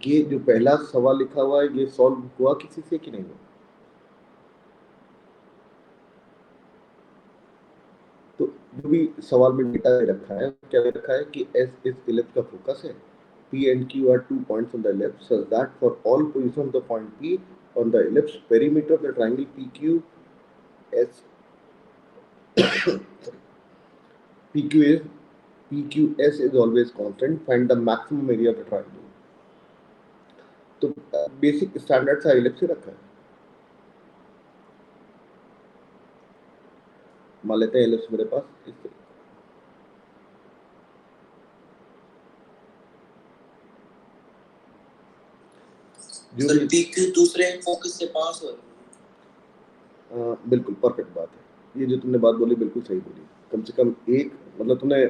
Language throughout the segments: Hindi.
ये जो पहला सवाल लिखा हुआ है ये सॉल्व हुआ किसी से कि नहीं हुआ? तो जो भी सवाल में डेटा दे रखा है क्या दे रखा है कि एस इज इलिप्स का फोकस है, P and Q are 2 points on the ellipse, so that for all positions of the point P on the ellipse, perimeter of the triangle PQS PQS is always constant. Find the maximum area of the triangle. तो बेसिक स्टैंडर्ड सा इलिप्स रखा है। मान लेते हैं इलिप्स मेरे पास इस तरीके जो PQ दूसरे फोकस से पास हो बिल्कुल परफेक्ट बात है। ये जो तुमने बात बोली बिल्कुल सही बोली। कम से कम एक मतलब तुमने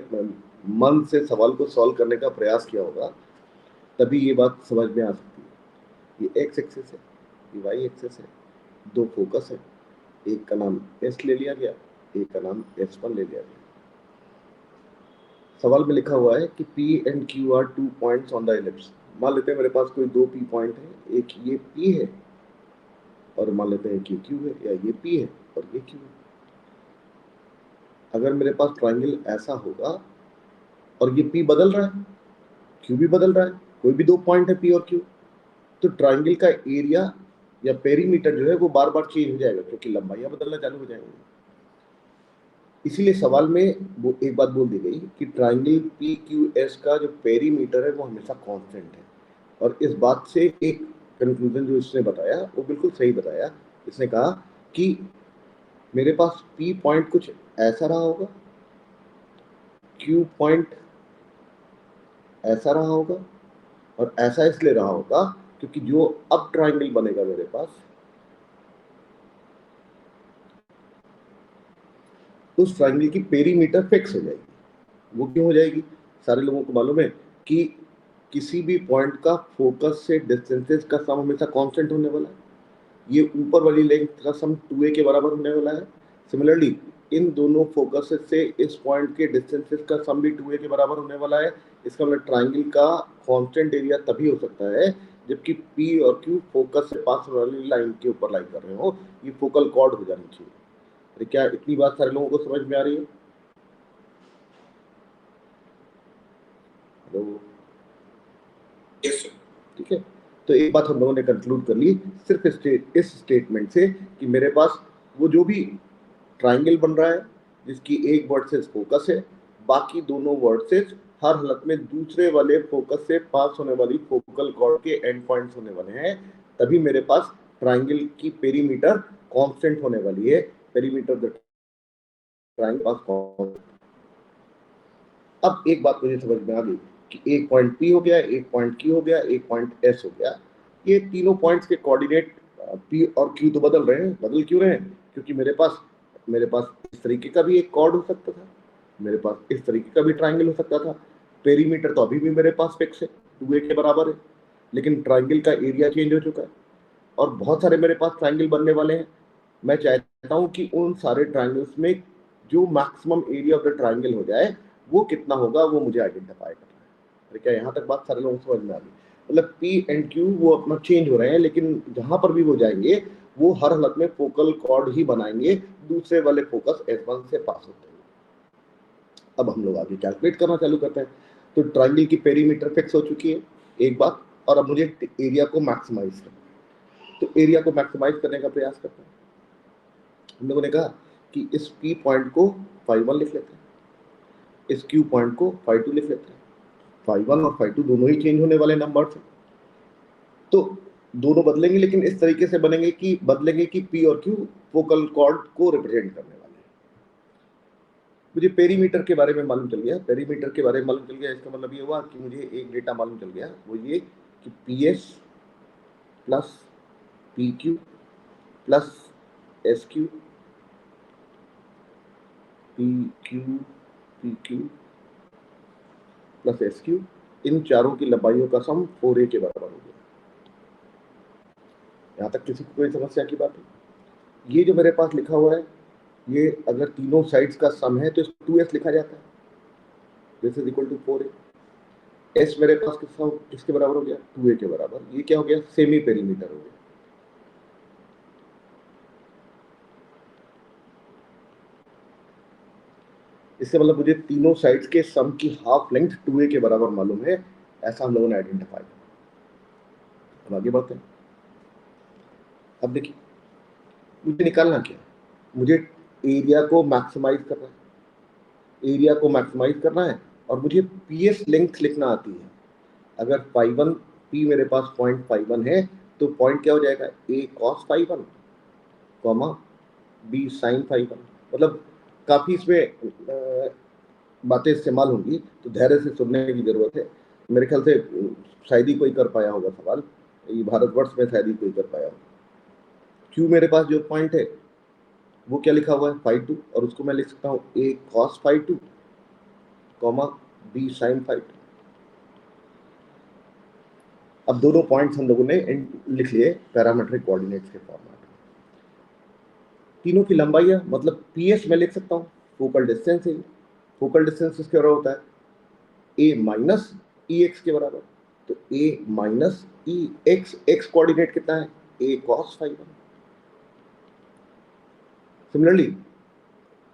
मन से सवाल को सॉल्व करने का प्रयास किया होगा, तभी ये बात समझ में आ सकती है। ये एक्स एक्सिस है, ये वाई एक्सिस है, दो फोकस है, एक का नाम एस ले लिया गया, एक का नाम S1 ले लिया गया। सवाल में लिखा हुआ है कि P and Q are 2 points on the ellipse। मान लेते हैं मेरे पास कोई दो P पॉइंट है, एक ये P है और मान लेते हैं कि Q है, या ये P है और ये Q है। अगर मेरे पास ट्राइंगल ऐसा होगा और ये P बदल रहा है, Q भी बदल रहा है, कोई भी दो पॉइंट है P और Q, तो ट्राइंगल का एरिया या पेरीमीटर जो है वो बार बार चेंज हो जाएगा, क्योंकि लंबाइयां बदलना चालू हो जाएंगी। इसीलिए सवाल में वो एक बात बोल दी गई कि ट्राइंगल PQS का जो पेरीमीटर है वो हमेशा कांस्टेंट है। और इस बात से एक कंक्लूजन जो इसने बताया वो बिल्कुल सही बताया। इसने कहा कि मेरे पास P पॉइंट कुछ ऐसा रहा होगा, Q पॉइंट ऐसा रहा होगा, और ऐसा इसलिए रहा होगा क्योंकि जो अब ट्राइंगल बनेगा मेरे पास, उस ट्राइंगल की पेरीमीटर फिक्स हो जाएगी। वो क्यों हो जाएगी? सारे लोगों को मालूम है कि किसी भी पॉइंट का फोकस से डिस्टेंसेस का सम हमेशा कांस्टेंट होने वाला है। ये ऊपर वाली लेंथ का सम 2a के बराबर होने वाला है। सिमिलरली इन दोनों फोकस से इस पॉइंट के डिस्टेंसेस का सम भी 2a के बराबर होने वाला है। इसका मतलब ट्राइंगल का कांस्टेंट एरिया तभी हो सकता है जबकि P और Q फोकस से पास वाली लाइन के ऊपर लाइन कर रहे हो। ये फोकल कॉर्ड हो जानी चाहिए। अरे क्या इतनी बात सारे लोगों को समझ में आ रही है? ठीक है, तो एक बात हम लोगों ने कंक्लूड कर ली सिर्फ इस स्टेटमेंट से कि मेरे पास वो जो भी ट्राइंगल बन रहा है जिसकी एक वर्सेस फोकस है, बाकी दोनों वर्सेस हर हालत में दूसरे वाले फोकस से पास होने वाली फोकल कॉर्ड के एंड पॉइंट्स होने वाले हैं, तभी मेरे पास ट्राइंगल की पेरीमीटर कांस्टेंट होने वाली है। Perimeter the triangle pass constant. अब एक बात मुझे समझ में आ गई कि एक पॉइंट P हो गया, एक पॉइंट Q हो गया, एक पॉइंट S हो गया। ये तीनों पॉइंट्स के कोऑर्डिनेट P और Q तो बदल रहे हैं। बदल क्यों रहे हैं? क्योंकि मेरे पास इस तरीके का भी एक कॉर्ड हो सकता था, मेरे पास इस तरीके का भी ट्राइंगल हो सकता था। पेरीमीटर तो अभी भी मेरे पास फिक्स है, 2a के बराबर है, लेकिन ट्राइंगल का एरिया चेंज हो चुका है और बहुत सारे मेरे पास ट्राइंगल बनने वाले हैं। मैं चाहता हूं कि उन सारे ट्राइंगल्स में जो maximum area of the triangle हो जाए वो कितना होगा वो मुझे आइडेंटिफाई करना है। अरे क्या यहाँ तक बात सारे लोगों को समझ में आ गई? मतलब P and Q वो अपना चेंज हो रहे हैं, लेकिन जहां पर भी वो जाएंगे वो हर हालत में फोकल कॉर्ड ही बनाएंगे, दूसरे वाले फोकस S1 से पास होते हैं। अब हम लोग आगे कैलकुलेट करना चालू करते हैं। तो ट्राइंगल की पेरीमीटर फिक्स हो चुकी है एक बात, और अब मुझे एरिया को मैक्सिमाइज करना है। तो एरिया को मैक्सिमाइज करने का प्रयास करते हैं। हम लोगों ने कहा कि इस P पॉइंट को phi1 लिख लेते हैं, इस Q पॉइंट को phi2 लिख लेते हैं। phi1 और phi2 दोनों ही चेंज होने वाले नंबर्स हैं, तो दोनों बदलेंगे, लेकिन इस तरीके से बदलेंगे कि P और Q फोकल कॉर्ड को रिप्रेजेंट करने वाले हैं। मुझे पेरीमीटर के बारे में मालूम चल गया, इसका मतलब ये हुआ कि मुझे एक डेटा मालूम चल गया, वो ये कि PS plus PQ plus SQ PQ plus SQ, इन चारों की लंबाइयों का सम 4a के बराबर हो गया। यहाँ तक किसी को कोई समस्या की बात है? ये जो मेरे पास लिखा हुआ है, ये अगर तीनों साइड्स का सम है तो 2s लिखा जाता है, this is equal to 4a। S मेरे पास किसके बराबर हो गया, 2a के बराबर। ये क्या हो गया, सेमी पेरीमीटर हो गया। इससे मतलब मुझे तीनों साइड्स के सम की हाफ लेंथ 2a के बराबर मालूम है, ऐसा हम लोगों ने आइडेंटिफाई किया। अब आगे बढ़ते हैं। अब देखिए मुझे निकालना क्या है, मुझे एरिया को मैक्सिमाइज करना है, एरिया को मैक्सिमाइज करना है और मुझे पीएस लेंथ लिखना आती है। अगर φ1 पी मेरे पास 0.51 है तो पॉइंट क्या हो जाएगा, a cos φ1 comma b sin φ1। मतलब काफी इसमें बातें इस्तेमाल होंगी, तो धैर्य से सुनने की जरूरत है। मेरे ख्याल से शायद ही कोई कर पाया होगा सवाल, ये भारतवर्ष में शायद ही कोई कर पाया होगा। क्यू मेरे पास जो पॉइंट है वो क्या लिखा हुआ है, φ2, और उसको मैं लिख सकता हूँ a cos φ2 comma b sin φ2। अब दोनों पॉइंट्स हम लोगों ने लिख लिए पैरामेट्रिक कोऑर्डिनेट्स के फॉर्मेट में। तीनों की लंबाई है, मतलब पीएस मैं लिख सकता हूँ, फोकल डिस्टेंस है। फोकल डिस्टेंस किसके बराबर होता है, a माइनस ई एक्स के बराबर। तो a minus E x, x coordinate कितना है, a cos φ1। सिमिलरली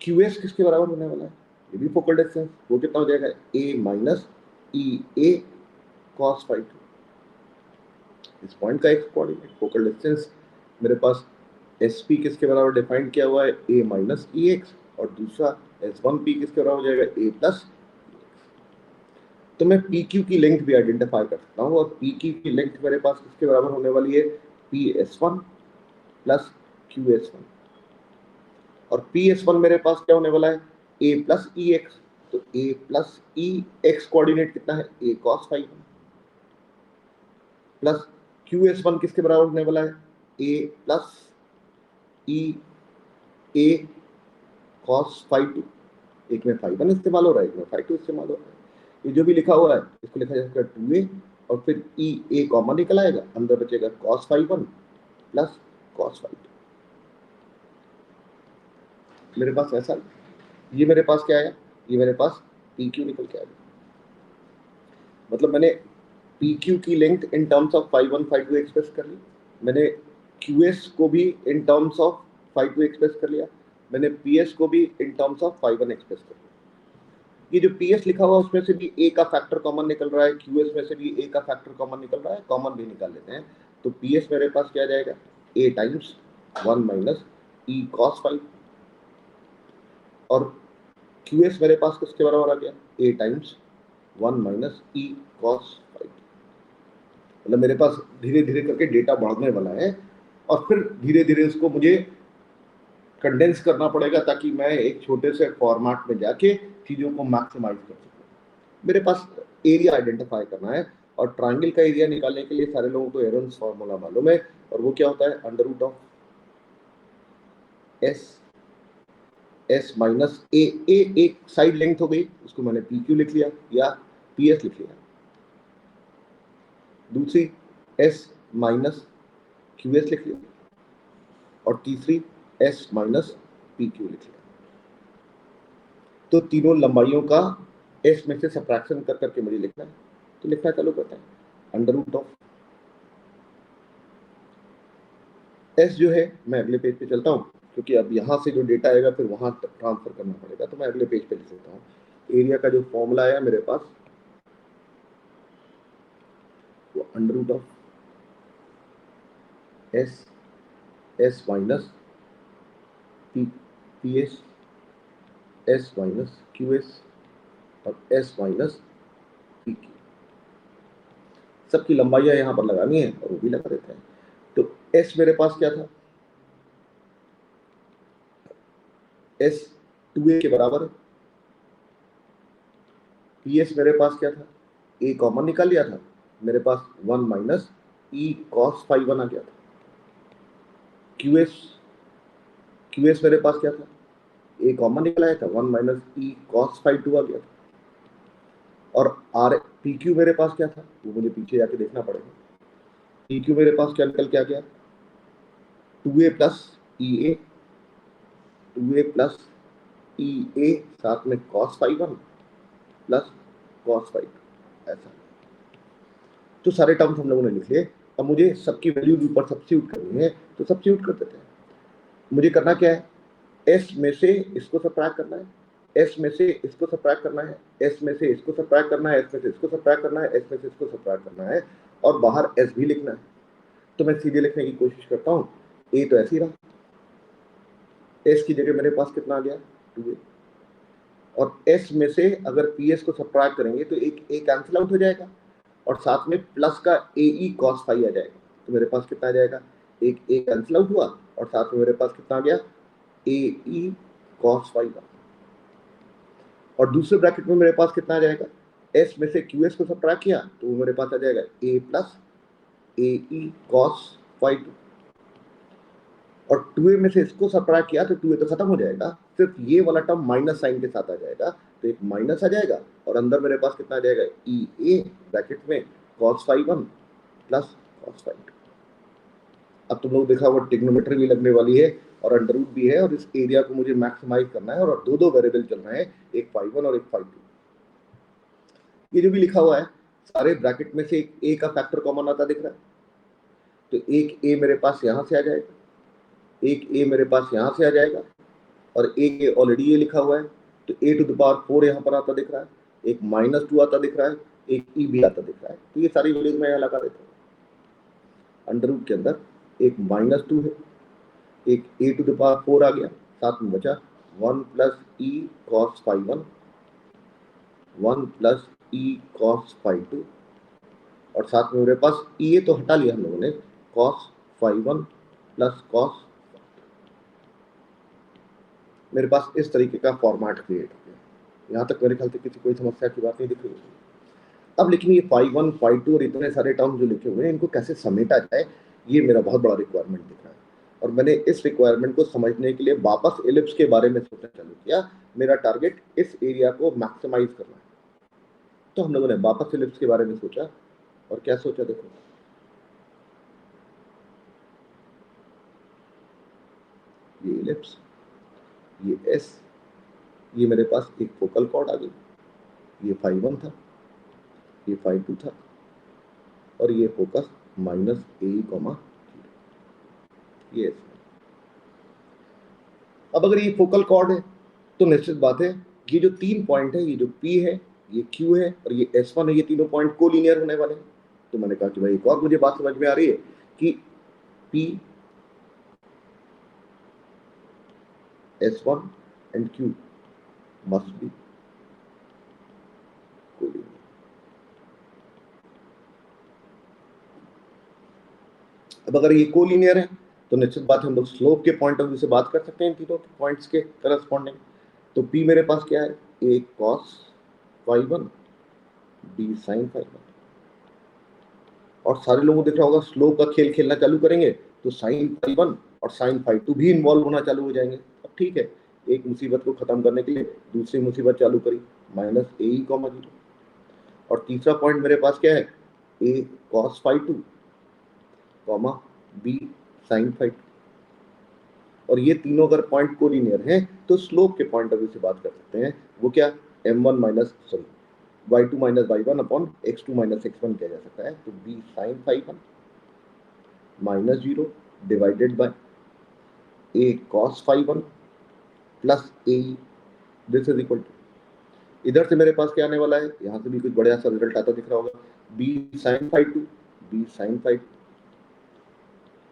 QS किसके बराबर होने वाला है, ये भी फोकल डिस्टेंस, वो कितना हो जाएगा, a minus E A cos φ2। इस पॉइंट का एक्स कोऑर्डिनेट, फोकल डिस्टेंस मेरे पास SP किसके बराबर डिफाइन किया हुआ है, a माइनस ई एक्स, और दूसरा S1P किसके बराबर हो जाएगा, a प्लस। तो मैं PQ की लेंथ भी आइडेंटिफाई कर सकता हूँ, और PQ की लेंथ मेरे पास किसके बराबर होने वाली है, PS1 प्लस QS1। और PS1 मेरे पास क्या होने वाला है, a प्लस ई एक्स। तो a plus E x coordinate कितना है, a cos φ1 प्लस QS1 किसके बराबर होने वाला है, a plus E A cos φ2। एक में φ1 इस्तेमाल हो रहा है, एक में φ2 इस्तेमाल हो रहा है। ये जो भी लिखा हुआ है इसको लिखा जाएगा 2a, और फिर ई ए कॉमन निकल आएगा, अंदर बचेगा cos φ1 प्लस cos φ2। मेरे पास ऐसा, ये मेरे पास क्या आया, ये मेरे पास PQ निकल के आएगा। मतलब मैंने PQ की length in terms of φ1 φ2 express कर ली, मैंने QS को भी इन टर्म्स ऑफ φ2 एक्सप्रेस कर लिया, मैंने PS को भी इन टर्म्स ऑफ φ1 एक्सप्रेस कर लिया। ये जो PS लिखा हुआ उसमें से भी a का फैक्टर कॉमन निकल रहा है, QS में से भी a का फैक्टर कॉमन निकल रहा है, कॉमन भी निकाल लेते हैं। तो PS मेरे पास क्या जाएगा, a times 1 minus E cos φ, और QS मेरे पास किसके बराबर आ गया, a times 1 minus E cos φ। मतलब मेरे पास धीरे धीरे करके डेटा बढ़ने वाला है, और फिर धीरे धीरे उसको मुझे कंडेंस करना पड़ेगा, ताकि मैं एक छोटे से फॉर्मेट में जाके चीज़ों को मैक्सिमाइज कर सकूं। मेरे पास एरिया आइडेंटिफाई करना है, और ट्राइंगल का एरिया निकालने के लिए सारे लोगों को एरन्स फॉर्मूला मालूम है, और वो क्या होता है, under root of S minus A. एक साइड लेंथ हो गई, उसको मैंने PQ लिख लिया या PS लिख लिया। दूसरी S माइनस QS लिख लिया, और तीसरी S माइनस PQ लिख लिया। तो तीनों लंबाइयों का S में से सब्ट्रैक्शन कर करके मुझे लिखना है। तो लिखना चालू करते हैं, अंडर रूट ऑफ S जो है, मैं अगले पेज पे चलता हूँ, क्योंकि अब यहाँ से जो डेटा आएगा फिर वहाँ ट्रांसफर करना पड़ेगा, तो मैं अगले पेज पे लिख सकता हूँ। एरिया का जो फॉर्मूला आया मेरे पास, वो under root of S minus PS, S minus QS, और S माइनस PQ। सबकी लंबाइयाँ यहाँ पर लगानी है, और वो भी लगा देते हैं। तो S मेरे पास क्या था, S 2a के बराबर है। PS मेरे पास क्या था, a कॉमन निकाल लिया था, मेरे पास 1 माइनस ई cos φ1 आ गया था। QS मेरे पास क्या था, a कॉमन निकल आया था, 1 माइनस ई cos φ2 आ गया था। और PQ मेरे पास क्या था, वो मुझे पीछे जाके देखना पड़ेगा। PQ मेरे पास क्या निकल के आ गया, 2a प्लस ई ए, 2a प्लस ई ए, साथ में cos φ1 प्लस cos φ2, ऐसा। तो सारे टर्म्स हम लोगों ने लिख लिए। अब मुझे सबकी वैल्यूज ऊपर सब्स्टिट्यूट करनी है, तो सब्स्टिट्यूट कर देते हैं। मुझे करना क्या है, एस में से इसको सब्ट्रैक्ट करना है, एस में से इसको सब्ट्रैक्ट करना है, एस में से इसको सब्ट्रैक्ट करना है, एस में से इसको सब्ट्रैक्ट करना है, एस में से इसको सब्ट्रैक्ट करना है, और बाहर एस भी लिखना है। तो मैं सीधे लिखने की कोशिश करता हूँ, ए तो ऐसे ही रहा, एस की जगह मेरे पास कितना आ गया 2a, और एस में से अगर पी एस को सब्ट्रैक्ट करेंगे तो एक ए कैंसिल आउट हो जाएगा, और साथ में प्लस का ए ई कॉस फाई आ जाएगा। तो मेरे पास कितना आ जाएगा, एक ए कैंसिल आउट हुआ और साथ में मेरे पास कितना आ गया, ए ई कॉस फाई का। और दूसरे ब्रैकेट में मेरे पास कितना आ जाएगा, एस में से क्यू एस को सब्ट्रैक्ट किया तो वो मेरे पास आ जाएगा ए प्लस ए ई कॉस फाई 2, और 2a में से इसको सब्ट्रैक्ट किया तो 2a तो खत्म हो जाएगा, सिर्फ ये वाला टर्म माइनस साइन के साथ आ जाएगा, तो एक माइनस आ जाएगा, और अंदर मेरे पास कितना आ जाएगा, ई ए ब्रैकेट में cos phi 1 plus cos phi 2। अब तुम लोग देखा वो ट्रिग्नोमेट्री भी लगने वाली है और अंडर रूट भी है, और इस एरिया को मुझे मैक्सिमाइज करना है, और दो वेरिएबल चल रहे हैं, एक फाई 1 और एक फाई 2। ये जो भी लिखा हुआ है सारे ब्रैकेट में से एक ए का फैक्टर कॉमन आता दिख रहा है, तो एक ए मेरे पास यहां से आ जाएगा, एक ए मेरे पास यहां से आ जाएगा, और ए ऑलरेडी ये लिखा हुआ है, तो ए टू द पावर 4 यहाँ पर आता दिख रहा है, एक -2 आता दिख रहा है, एक ई भी आता दिख रहा है। तो ये सारी वैल्यूज मैं यहाँ लगा देता हूँ। अंडर रूट के अंदर एक -2 है, एक ए टू द पावर 4 आ गया, साथ में बचा 1 plus e cos phi 1, 1 plus e cos phi 2, और साथ में मेरे पास ई तो हटा लिया हम लोगों ने, कॉस फाई 1 प्लस कॉस। मेरे पास इस तरीके का फॉर्मेट क्रिएट हो गया। यहाँ तक मेरे ख्याल से किसी कोई समस्या की बात नहीं दिख रही है। अब लेकिन ये फाई 1 फाई 2 और इतने सारे टर्म जो लिखे हुए हैं, इनको कैसे समेटा जाए, ये मेरा बहुत बड़ा रिक्वायरमेंट दिख रहा है, और मैंने इस रिक्वायरमेंट को समझने के लिए वापस एलिप्स के बारे में सोचना चालू किया। मेरा टारगेट इस एरिया को मैक्सिमाइज करना है, तो हम लोगों ने वापस एलिप्स के बारे में सोचा, और क्या सोचा देखो, ये एलिप्स, ये एस, ये मेरे पास एक फोकल कॉर्ड आ गई, ये फाई 1 था, ये फाई 2 था, और ये फोकस माइनस ए कॉमा, ये अब अगर ये फोकल कॉर्ड है तो निश्चित बात है ये जो 3 पॉइंट है, ये जो P है, ये Q है और ये S1 है, ये तीनों पॉइंट कोलिनियर होने वाले हैं। तो मैंने कहा कि भाई एक और मुझे बात समझ में आ रही है कि P S1 and Q must be collinear. अब अगर ये कोलिनियर है तो निश्चित बात है हम लोग स्लोप के पॉइंट ऑफ व्यू से बात कर सकते हैं इन तीनों पॉइंट्स के करस्पॉन्डिंग। तो P मेरे पास क्या है, A cos phi 1 B sin phi 1, और सारे लोगों को दिख रहा होगा स्लोप का खेल खेलना चालू करेंगे तो साइन फाई 1 और साइन फाई 2 भी इन्वॉल्व होना चालू हो जाएंगे। अब ठीक है, एक मुसीबत को खत्म करने के लिए दूसरी मुसीबत चालू करी, माइनस ए ई कॉमा 0, और तीसरा पॉइंट मेरे पास क्या है, A cos phi 2 comma B sine phi 2, और ये तीनों अगर पॉइंट कोलिनियर हैं तो स्लोप के पॉइंट ऑफ व्यू से बात कर सकते हैं। वो क्या, m1 minus sorry y2 minus y1 upon x2 minus x1 किया जा सकता है। तो b sine phi 1 minus 0 divided by a cos phi 1 plus a, this is equal to, इधर से मेरे पास क्या आने वाला है, यहाँ से भी कुछ बढ़िया सा रिजल्ट आता दिख रहा होगा, b sine phi 2 b sine phi 2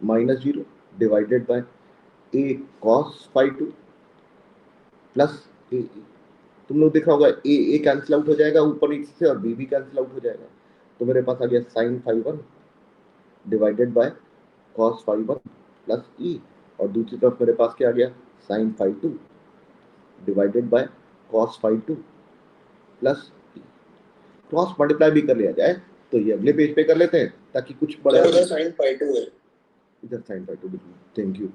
minus 0 divided by a cos phi 2 plus a। तुम लोग दिख रहा होगा ए कैंसिल आउट हो जाएगा ऊपर नीचे से, और बी भी कैंसिल आउट हो जाएगा, तो मेरे पास आ गया sine phi 1 divided by cos phi 1 plus e, और दूसरी तरफ मेरे पास क्या आ गया, sine phi 2 divided by cos phi 2 plus e. Cross multiply भी कर लिया जाए तो ये अगले पेज पे कर लेते हैं ताकि कुछ बड़ा, इधर साइन फाई 2 है, इधर साइन फाई 2, थैंक यू।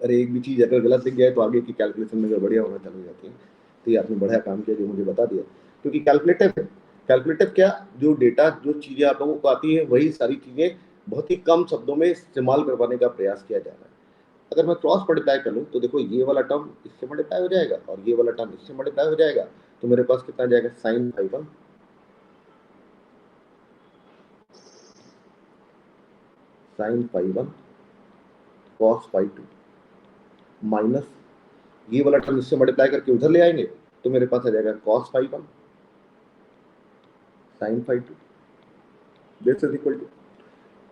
अरे एक भी चीज अगर गलत दिख जाए तो आगे की कैलकुलेशन में बढ़िया होना चालू हो जाती है। तो ये आपने बढ़िया काम किया जो मुझे बता दिया, क्योंकि कैलकुलेटिव है। कैलकुलेटिव क्या, जो डेटा जो चीज़ें आप लोगों को आती है वही सारी चीज़ें बहुत ही कम शब्दों में इस्तेमाल करवाने का प्रयास किया जा रहा है। अगर मैं क्रॉस मल्टीप्लाई कर लूँ तो देखो ये वाला टर्म इससे मल्टीप्लाई हो जाएगा और ये वाला टर्म इससे मल्टीप्लाई हो जाएगा, तो मेरे पास कितना जाएगा, sine phi 1 sine phi one cos phi two minus ये वाला टर्म इससे मल्टीप्लाई करके उधर ले आएंगे तो मेरे पास आ जाएगा cos phi one sine phi two this is equal to,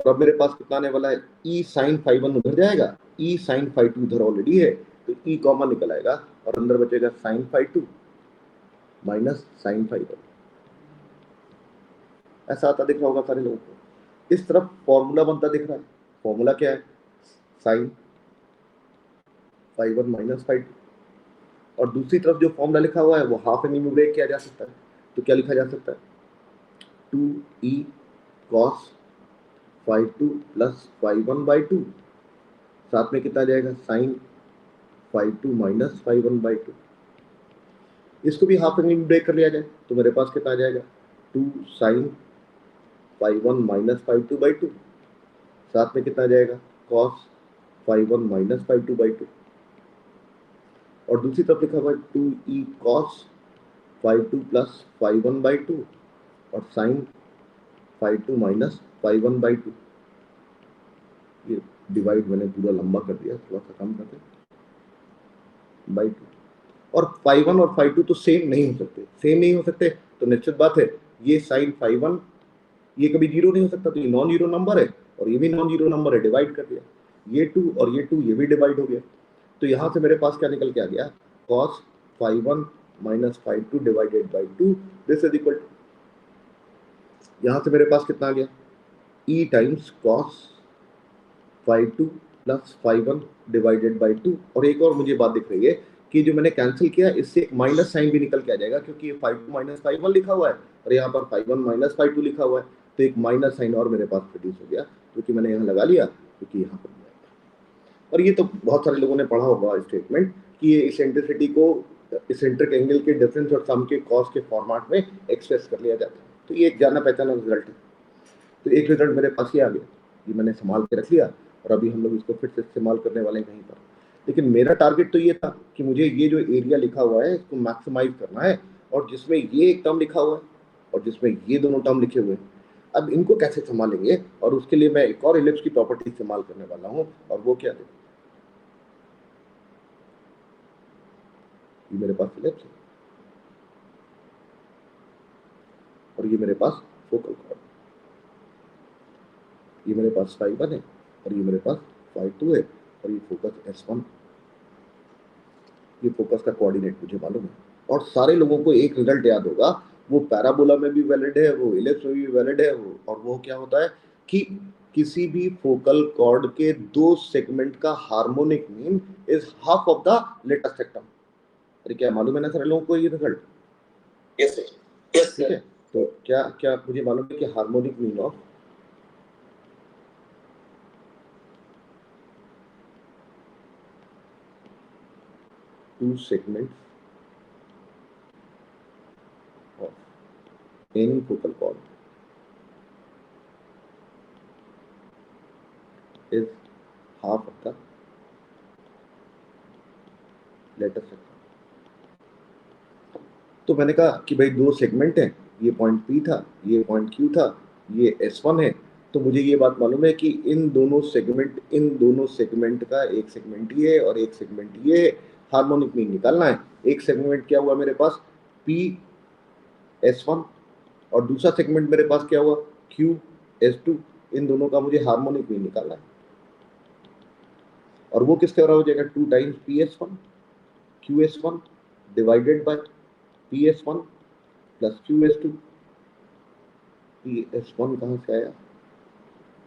और अब मेरे पास कितना आने वाला है, ई साइन फाई वन उधर जाएगा, ई साइन फाई टू उधर ऑलरेडी है तो ई कॉमन निकल आएगा और अंदर बचेगा sine phi two minus sine phi one. ऐसा आता दिख रहा होगा सारे लोगों को। इस तरफ फॉर्मूला बनता दिख रहा है, फॉर्मूला क्या है, sine phi one minus phi two, और दूसरी तरफ जो फॉर्मूला लिखा हुआ है वो हाफ एन ब्रेक किया जा सकता है, तो क्या लिखा जा सकता है, 2e cos phi two plus phi one by two, साथ में कितना जाएगा sine phi two minus phi one by two, इसको भी हाफ एन ब्रेक कर लिया जाए तो मेरे पास कितना आ जाएगा 2 sine phi one minus phi two by two, साथ में कितना जाएगा cos phi one minus phi two by two, और दूसरी तरफ लिखा हुआ है 2e cos phi two plus phi one by two और sine phi two minus phi one by two. ये डिवाइड मैंने पूरा लंबा कर दिया, थोड़ा सा कम कर दे बाई टू, और फाई वन और फाई टू तो सेम नहीं हो सकते, सेम नहीं हो सकते तो निश्चित बात है ये साइन फाई वन ये कभी जीरो नहीं हो सकता, तो ये नॉन जीरो नंबर है और ये भी नॉन जीरो नंबर है, डिवाइड कर दिया, ये टू और ये टू ये भी डिवाइड हो गया, तो यहाँ से मेरे पास क्या निकल के आ गया, cos phi one minus phi two divided by two, this is equal to, यहाँ से मेरे पास कितना आ गया, e times cos phi two plus phi one divided by two, और एक और मुझे बात दिख रही है कि जो मैंने कैंसिल किया इससे एक माइनस साइन भी निकल के आ जाएगा, क्योंकि ये phi two minus phi one लिखा हुआ है और यहाँ पर phi one minus phi two लिखा हुआ है, तो एक माइनस साइन और मेरे पास प्रोड्यूस हो गया, क्योंकि मैंने यहाँ लगा लिया, क्योंकि यहाँ पर और ये तो बहुत सारे लोगों ने पढ़ा होगा स्टेटमेंट कि ये इसेंट्रिसिटी को इसेंट्रिक एंगल के डिफरेंस और सम के कॉस के फॉर्मेट में एक्सप्रेस कर लिया जाता है, तो ये एक जाना पहचाना रिजल्ट है। तो एक रिजल्ट मेरे पास ही आ गया, ये मैंने संभाल के रख लिया और अभी हम लोग इसको फिर से इस्तेमाल करने वाले हैं कहीं पर, लेकिन मेरा टारगेट तो ये था कि मुझे ये जो एरिया लिखा हुआ है इसको मैक्सिमाइज करना है, और जिसमें ये एक टर्म लिखा हुआ है और जिसमें ये दोनों टर्म लिखे हुए हैं, अब इनको कैसे संभालेंगे, और उसके लिए मैं एक और इलिप्स की प्रॉपर्टी इस्तेमाल करने वाला हूँ, और वो क्या है, ये मेरे पास इलिप्स है और ये मेरे पास फोकल कॉर्ड, ये मेरे पास फाई वन है और ये मेरे पास फाई टू है और ये फोकस S1, ये फोकस का कोऑर्डिनेट मुझे मालूम है, और सारे लोगों को एक रिजल्ट याद होगा, वो पैराबोला में भी वैलिड है, वो इलिप्स में भी वैलिड है, और वो क्या होता है कि किसी भी फोकल कॉर्ड के दो सेगमेंट का harmonic mean is half of the latus rectum. अरे क्या मालूम है ना सारे लोगों को ये रिजल्ट? यस सर, यस ठीक है, तो क्या क्या मुझे मालूम है कि harmonic mean of two segments of any focal cord is half of the latest segment। तो मैंने कहा कि भाई दो सेगमेंट हैं, ये पॉइंट P था, ये पॉइंट Q था, ये S1 है, तो मुझे ये बात मालूम है कि इन दोनों सेगमेंट का एक सेगमेंट ये है और एक सेगमेंट ये है, हार्मोनिक मीन निकालना है। एक सेगमेंट क्या हुआ मेरे पास PS1 और दूसरा सेगमेंट मेरे पास क्या हुआ QS2, इन दोनों का मुझे हार्मोनिक मीन निकालना है, और वो किसके बराबर हो जाएगा 2 times PS1 QS1 divided by PS1 plus QS2। PS1 कहाँ से आया,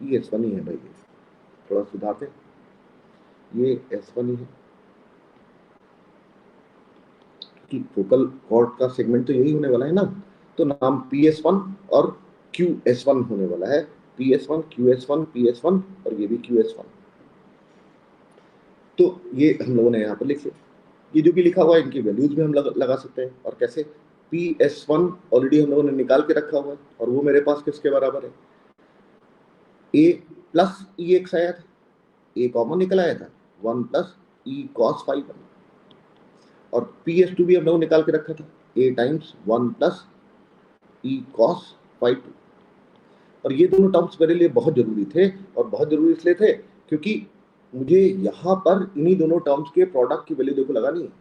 PS1 ही है भाई, थोड़ा सुधार दे, ये S1 ही है, कि फोकल कॉर्ड का सेगमेंट तो यही होने वाला है ना, तो नाम PS1 और QS1 होने वाला है, PS1 QS1 PS1 और ये भी QS1। तो ये हम लोगों ने यहाँ पर लिख लिया, ये जो भी लिखा हुआ है इनकी वैल्यूज भी हम लगा सकते हैं, और कैसे, PS1 ऑलरेडी हम लोगों ने निकाल के रखा हुआ है और वो मेरे पास किसके बराबर है, A प्लस EX आया था, A कॉमन निकल आया था 1 plus E cos phi one, और PS2 भी हम लोगों ने निकाल के रखा था A times 1 plus E cos phi two. और ये दोनों टर्म्स मेरे लिए बहुत जरूरी थे, और बहुत जरूरी इसलिए थे क्योंकि मुझे यहाँ पर इन्हीं दोनों टर्म्स के प्रोडक्ट की वैल्यू देखो लगानी है,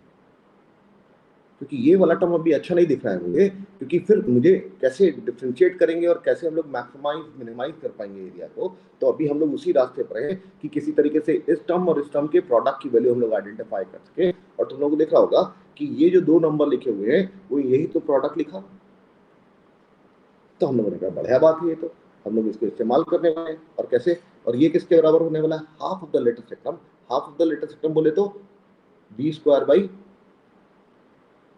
क्योंकि ये वाला टर्म अभी अच्छा नहीं दिख रहा है मुझे, क्योंकि फिर मुझे कैसे डिफ्रेंशिएट करेंगे और कैसे हम लोग मैक्सिमाइज मिनिमाइज कर पाएंगे एरिया को। तो अभी हम लोग उसी रास्ते पर हैं कि किसी तरीके से इस टर्म और इस टर्म के प्रोडक्ट की वैल्यू हम लोग आइडेंटिफाई कर सके। और तुम लोगों को देखा होगा कि ये जो दो नंबर लिखे हुए हैं वो यही तो प्रोडक्ट लिखा, तो हम लोगों ने कहा बढ़िया बात है, ये तो हम लोग इसको इस्तेमाल करने वाले हैं। और कैसे, और ये किसके बराबर होने वाला है, half of the latus rectum. Half of the latus rectum बोले तो B square by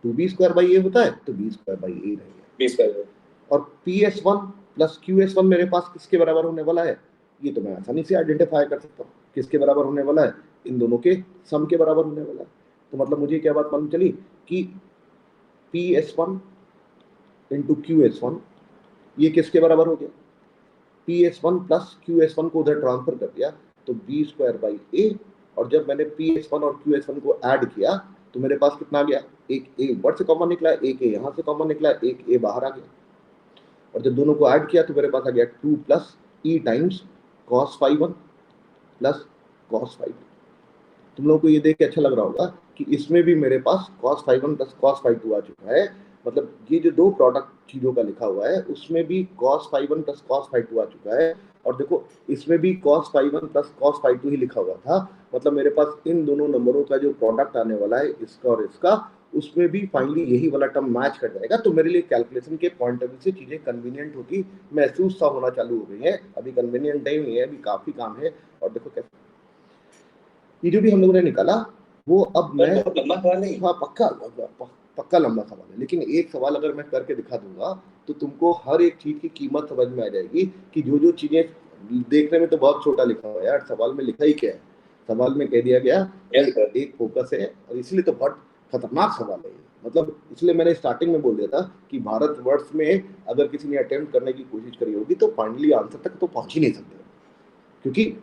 2b² by A होता है, तो b² बाई ए रहेगा। और PS1 प्लस QS1 मेरे पास किसके बराबर होने वाला है, ये तो मैं आसानी से आइडेंटिफाई कर सकता हूँ किसके बराबर होने वाला है, इन दोनों के सम के बराबर होने वाला है। तो मतलब मुझे क्या बात मालूम चली कि PS1 इंटू QS1 ये किसके बराबर हो गया, PS1 प्लस QS1 को उधर ट्रांसफर कर दिया तो b² बाई ए। और जब मैंने PS1 और QS1 को ऐड किया तो मेरे पास कितना आ गया, एक ए ऊपर से कॉमन निकला, एक ए यहाँ से कॉमन निकला, एक ए बाहर आ गया। और जब दोनों को ऐड किया तो मेरे पास आ गया 2 plus e times cos phi1 plus cos phi2। तुम लोगों को ये देख के अच्छा लग रहा होगा कि इसमें भी मेरे पास cos phi1 plus cos phi2 आ चुका है। मतलब ये जो दो प्रोडक्ट चीजों का लिखा हुआ है उसमें भी cos phi1 plus cos phi2 आ चुका है। और देखो इसमें भी cos phi1 plus cos phi2 ही लिखा हुआ था। मतलब मेरे पास इन दोनों नंबरों का जो प्रोडक्ट आने वाला है इसका और इसका, उसमें भी फाइनली यही वाला टर्म मैच कर जाएगा। तो मेरे लिए कैलकुलेशन के पॉइंट ऑफ व्यू से चीजें कन्वीनियंट होती महसूस सा होना चालू हो गई है। अभी कन्वीनियंट नहीं है, अभी काफी काम है। और देखो कैसे ये जो भी हम लोगों ने निकाला वो अब मैं लंबा सवाल नहीं, हाँ पक्का लंबा सवाल है, लेकिन एक सवाल अगर मैं करके दिखा दूंगा तो तुमको हर एक चीज की कीमत समझ में आ जाएगी कि जो जो चीजें देखने में तो बहुत छोटा लिखा हुआ है यार, सवाल में लिखा ही क्या है। सवाल में कह दिया गया एक फोकस है, और इसलिए तो बहुत खतरनाक सवाल है। मतलब इसलिए मैंने स्टार्टिंग में बोल दिया था कि भारतवर्ष में अगर किसी ने अटेम्प्ट करने की कोशिश करी होगी तो फाइनली आंसर तक तो पहुंच ही नहीं सकते, क्योंकि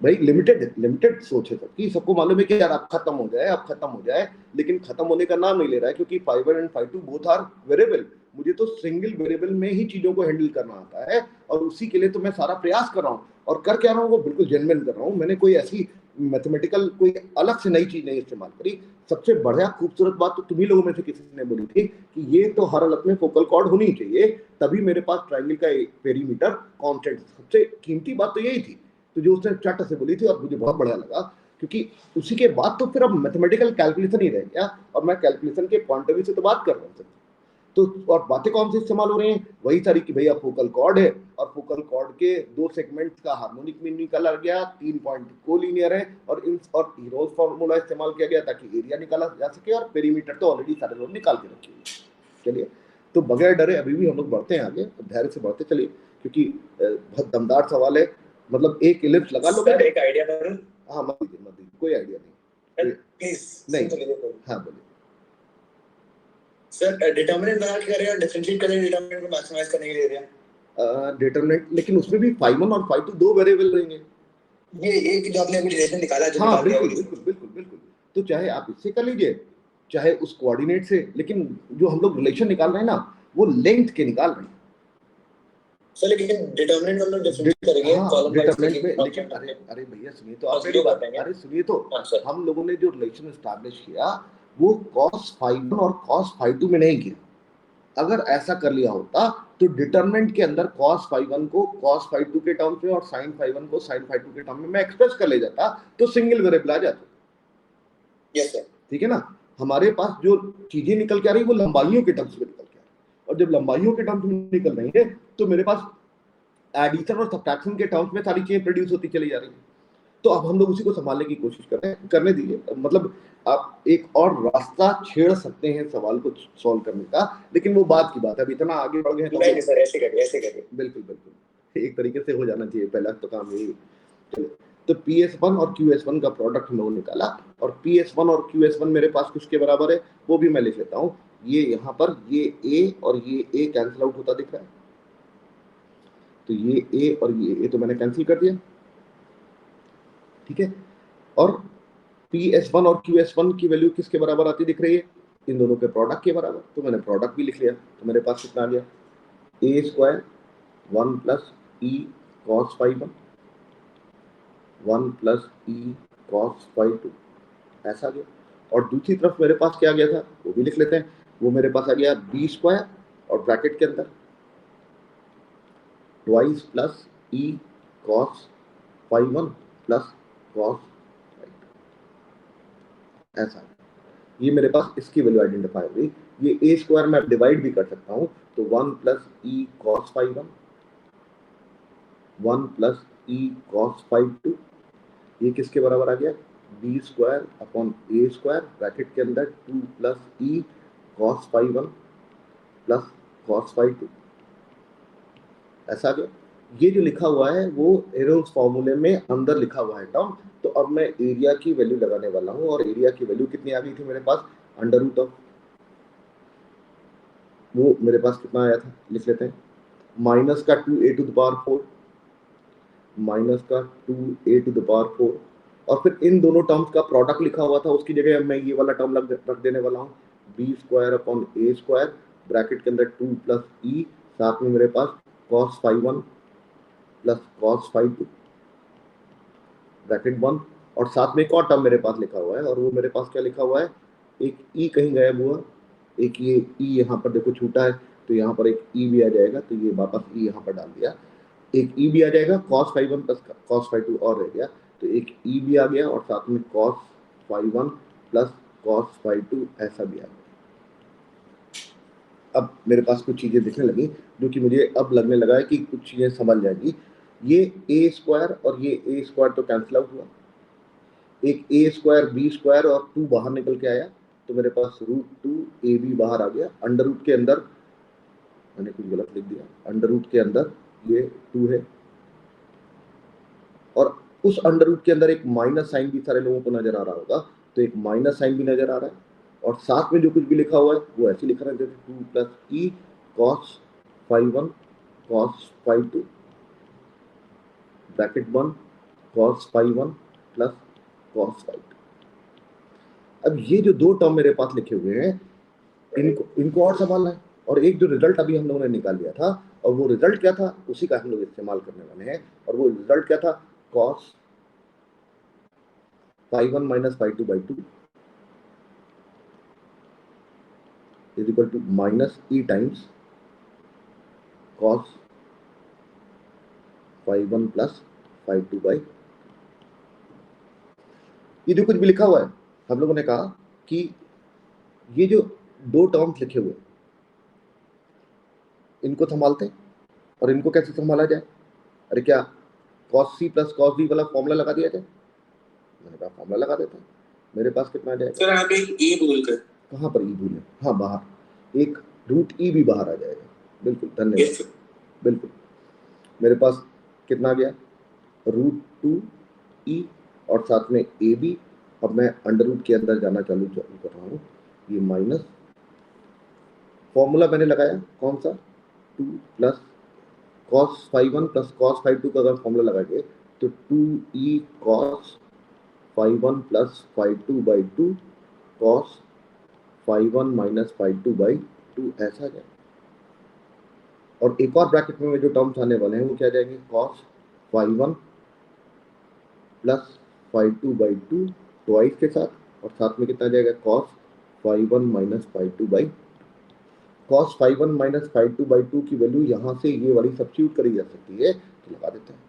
भाई लिमिटेड सोच है सबकी। सबको मालूम है कि यार अब खत्म हो जाए, अब खत्म हो जाए, लेकिन खत्म होने का नाम नहीं ले रहा है, क्योंकि phi1 and phi2 both are variable. मुझे तो सिंगल वेरिएबल में ही चीजों को हैंडल करना आता है, और उसी के लिए तो मैं सारा प्रयास कर रहा हूँ। और कर क्या रहा हूँ वो बिल्कुल जेन्युइन कर रहा हूँ। मैंने कोई ऐसी मैथमेटिकल कोई अलग से नई चीज नहीं इस्तेमाल करी। सबसे बढ़िया खूबसूरत बात तो तुम्ही लोगों में से किसी ने बोली थी कि ये तो हर हालत में फोकल कॉर्ड होनी चाहिए, तभी मेरे पास ट्रायंगल का पेरीमीटर कांस्टेंट। सबसे कीमती बात तो यही थी, तो जो उसने चट से बोली थी, और मुझे बहुत बढ़िया लगा, क्योंकि उसी के बाद तो फिर अब मैथमेटिकल कैलकुलेशन ही रह गया, और मैं कैलकुलेशन के पॉइंट ऑफ व्यू से तो बात कर रहा हूँ। तो और बातें कौन सी इस्तेमाल हो रही हैं, वही सारी कि भैया फोकल कॉर्ड है, और फोकल कॉर्ड के दो सेगमेंट्स का हार्मोनिक मीन निकाला गया, 3 पॉइंट कोलिनियर है, और इन और हीरोज फार्मूला इस्तेमाल किया गया ताकि एरिया निकाला जा सके, और पेरीमीटर तो ऑलरेडी सारे लोग निकाल के रखे हैं। चलिए, तो बगैर डरे अभी भी हम लोग बढ़ते हैं आगे, धैर्य से बढ़ते चलिए, क्योंकि बहुत दमदार सवाल है। मतलब एक इलिप्स लगा लो, एक आइडिया करो। हाँ मत दीजिए, कोई आइडिया नहीं प्लीज नहीं। हाँ बोलिए सर। डिटरमिनेंट बना के करें और डिफरेंशिएट करें डिटरमिनेंट को मैक्सिमाइज करने के लिए एरिया डिटरमिनेंट, लेकिन उसमें भी phi1 और phi2 दो वेरिएबल रहेंगे। ये एक जो आपने अभी रिलेशन निकाला जो हाँ बिल्कुल बिल्कुल बिल्कुल बिल्कुल। तो चाहे आप इससे कर लीजिए चाहे उस कोऑर्डिनेट से, लेकिन जो हम लोग रिलेशन निकाल रहे हैं ना वो लेंथ के निकाल रहे हैं सर। लेकिन डिटरमिनेंट हम लोग डिफरेंशिएट करेंगे कॉलम वाइज डिटरमिनेंट में। लेकिन अरे भैया सुनिए तो, आप मेरी बात, अरे सुनिए तो, हम लोगों ने जो रिलेशन एस्टैब्लिश किया वो cos phi1 और cos phi2 में नहीं किया। अगर ऐसा कर लिया होता तो डिटरमिनेंट के अंदर cos phi1 को cos phi2 के टर्म्स में और sin phi1 को sin phi2 के टर्म में मैं एक्सप्रेस कर ले जाता, तो सिंगल वेरिएबल आ जाता। यस सर, ठीक है ना। हमारे पास जो चीजें निकल के आ रही वो लंबाइयों के टर्म्स में निकल के आ रही, और जब लंबाइयों के टर्म्स में निकल रही है तो मेरे पास एडिशन और सब्ट्रैक्शन के टर्म्स में सारी चीजें प्रोड्यूस होती चली जा रही है। तो अब हम लोग उसी को संभालने की कोशिश कर रहे हैं, करने दीजिए। मतलब आप एक और रास्ता छेड़ सकते हैं सवाल को सॉल्व करने का, लेकिन वो बात की बात है, अभी इतना आगे बढ़ गए तो नहीं सर, ऐसे करिए बिल्कुल बिल्कुल एक तरीके से हो जाना चाहिए, पहला तो काम यही। तो PS1 और QS1 का प्रोडक्ट हम लोगों ने निकाला, और PS1 और QS1 मेरे पास किसके बराबर है वो भी मैं लिख लेता हूँ। ये यहाँ पर ये A और ये A कैंसिल आउट होता दिख रहा है, तो ये A और ये A तो मैंने कैंसिल कर दिया, ठीक है। और PS1 और QS1 की वैल्यू किसके बराबर आती दिख रही है, इन दोनों के प्रोडक्ट के बराबर, तो मैंने प्रोडक्ट भी लिख लिया। तो मेरे पास कितना आ गया, A² 1 plus e cos phi 1, 1 plus e cos phi 2, ऐसा गया। और दूसरी तरफ मेरे पास क्या गया था वो भी लिख लेते हैं। वो मेरे पास आ गया बी स्क्वायर और ब्रैकेट के अंदर twice plus e cos phi 1 plus cos, ऐसा। ये मेरे पास इसकी वैल्यू आइडेंटिफाई हुई। ये ए स्क्वायर में डिवाइड भी कर सकता हूँ, तो 1 plus e cos phi 1, 1 plus e cos phi 2, ये किसके बराबर आ गया, बी स्क्वायर अपॉन ए स्क्वायर ब्रैकेट के अंदर 2 plus e cos phi 1 plus cos phi 2, ऐसा आ गया। ये जो लिखा हुआ है वो हेरोल्ड्स फॉर्मूले में अंदर लिखा हुआ है टर्म। तो अब मैं एरिया की वैल्यू लगाने वाला हूँ, और एरिया की वैल्यू कितनी आ गई थी मेरे पास, अंडर रूट ऑफ, वो मेरे पास कितना आया था लिख लेते हैं, माइनस का 2a to the power 4, minus का 2a टू द पावर 4, और फिर इन दोनों टर्म्स का प्रोडक्ट लिखा हुआ था, उसकी जगह मैं ये वाला टर्म रख देने वाला हूँ, बी स्क्वायर अपॉन ए स्क्वायर ब्रैकेट के अंदर 2 प्लस ई, साथ में मेरे पास cos phi 1 plus cos phi 2 bracket 1, और साथ में एक और टर्म मेरे पास लिखा हुआ है, और वो मेरे पास क्या लिखा हुआ है, एक ई कहीं गायब हुआ, एक ये ई यहाँ पर देखो छूटा है, तो यहाँ पर एक ई भी आ जाएगा, तो ये वापस ई यहाँ पर डाल दिया, एक ई भी आ जाएगा, cos phi 1 plus cos phi 2 और रह गया, तो एक ई भी आ गया, और साथ में cos phi 1 plus cos phi 2 ऐसा भी आ गया। अब मेरे पास कुछ चीज़ें दिखने लगी, जो कि मुझे अब लगने लगा है कि कुछ चीज़ें समझ जाएगी। ये ए स्क्वायर और ये ए स्क्वायर तो कैंसिल आउट हुआ, एक ए स्क्वायर बी स्क्वायर और 2 बाहर निकल के आया, तो मेरे पास √2 ए बी बाहर आ गया। अंडर रूट के अंदर मैंने कुछ गलत लिख दिया, अंडर रूट के अंदर ये 2 है, और उस अंडर रूट के अंदर एक माइनस साइन भी सारे लोगों को नजर आ रहा होगा, तो एक माइनस साइन भी नजर आ रहा है, और साथ में जो कुछ भी लिखा हुआ है वो ऐसे लिखा रहा है जैसे 2 plus e cos phi 1 cos phi 2 bracket 1 cos phi 1 plus cos phi 2। अब ये जो दो टर्म मेरे पास लिखे हुए हैं, इनको और संभालना है, और एक जो रिजल्ट अभी हम लोगों ने निकाल लिया था, और वो रिजल्ट क्या था उसी का हम लोग इस्तेमाल करने वाले हैं, और वो रिजल्ट क्या था, cos phi 1 minus phi 2 by 2 is equal to minus e times cos phi 1 plus phi 2 by, ये जो कुछ भी लिखा हुआ है, हम लोगों ने कहा कि ये जो दो टर्म्स लिखे हुए इनको संभालते हैं, और इनको कैसे संभाला जाए, अरे क्या cos c plus cos b वाला फॉर्मूला लगा दिया जाए, मैंने कहा फॉर्मूला लगा देते हैं, मेरे पास कितना आ जाएगा सर यहाँ पे ई भूल कर, कहाँ पर ई भूले, हाँ बाहर एक रूट ई भी बाहर आ जाएगा, बिल्कुल धन्यवाद, बिल्कुल मेरे पास कितना आ गया, √2 ई और साथ में ए बी। अब मैं अंडर रूट के अंदर जाना चालू कर रहा हूँ, ये माइनस फॉर्मूला मैंने लगाया कौन सा, 2 प्लस cos phi 1 plus cos phi 2 का अगर फॉर्मूला लगाएंगे तो 2e cos phi 1 plus phi 2 by 2 cos phi 1 minus phi 2 by 2 ऐसा जाए, और एक और ब्रैकेट में जो टर्म्स आने वाले हैं वो क्या जाएंगे, cos phi 1 plus phi 2 by 2 twice के साथ, और साथ में कितना जाएगा, cos phi 1 minus phi 2 by, cos phi 1 minus phi 2 by 2 की वैल्यू यहाँ से ये वाली सब्स्टिट्यूट करी जा सकती है, तो लगा देते हैं,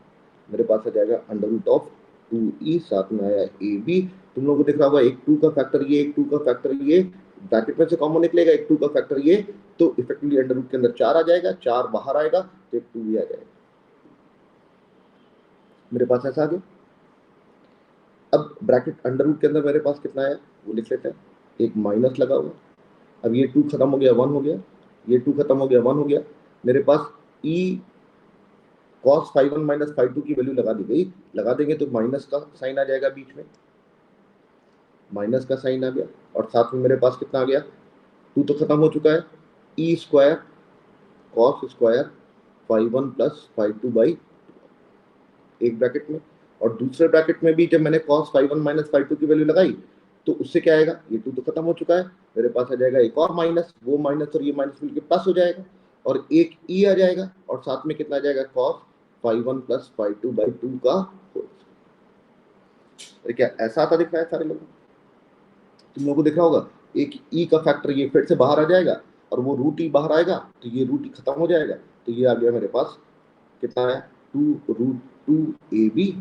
मेरे पास आ जाएगा अंडर रूट ऑफ 2e, साथ में आया ए बी, तुम लोगों को दिख रहा होगा एक 2 का फैक्टर ये, एक 2 का फैक्टर ये, ब्रैकेट में से कॉमन निकलेगा, एक 2 का फैक्टर ये, तो इफेक्टिवली अंडर रूट के अंदर 4 आ जाएगा, 4 बाहर आएगा तो एक 2 भी आ जाएगा, मेरे पास ऐसा आ गया। अब ब्रैकेट अंडर रूट के अंदर मेरे पास कितना आया वो लिख लेते हैं, एक माइनस लगा हुआ, अब ये 2 खत्म हो गया 1 हो गया, ये 2 खत्म हो गया 1 हो गया, मेरे पास e cos phi 1 minus phi 2 की वैल्यू लगा दी गई, लगा देंगे तो माइनस का साइन आ जाएगा बीच में, माइनस का साइन आ गया, और साथ में मेरे पास कितना आ गया, 2 तो खत्म हो चुका है, e square cos square phi 1 plus phi 2 by एक ब्रैकेट में, और दूसरे ब्रैकेट में भी जब मैंने कॉस फाई 1 माइनस फाई 2 की वैल्यू लगाई तो उससे क्या आएगा, ये 2 तो खत्म हो चुका है, मेरे पास आ जाएगा एक और माइनस, वो माइनस और ये माइनस मिलकर प्लस हो जाएगा, और एक ई आ जाएगा और साथ में कितना आ जाएगा cos phi1 plus phi2 by 2 का होल। क्या ऐसा आता दिख रहा है सारे लोगों को? तुम लोगों को दिख रहा होगा एक ई का फैक्टर ये फिर से बाहर आ जाएगा और वो रूट ई बाहर आएगा तो ये रूट ई खत्म हो जाएगा, तो ये आ गया मेरे पास कितना है 2√2ab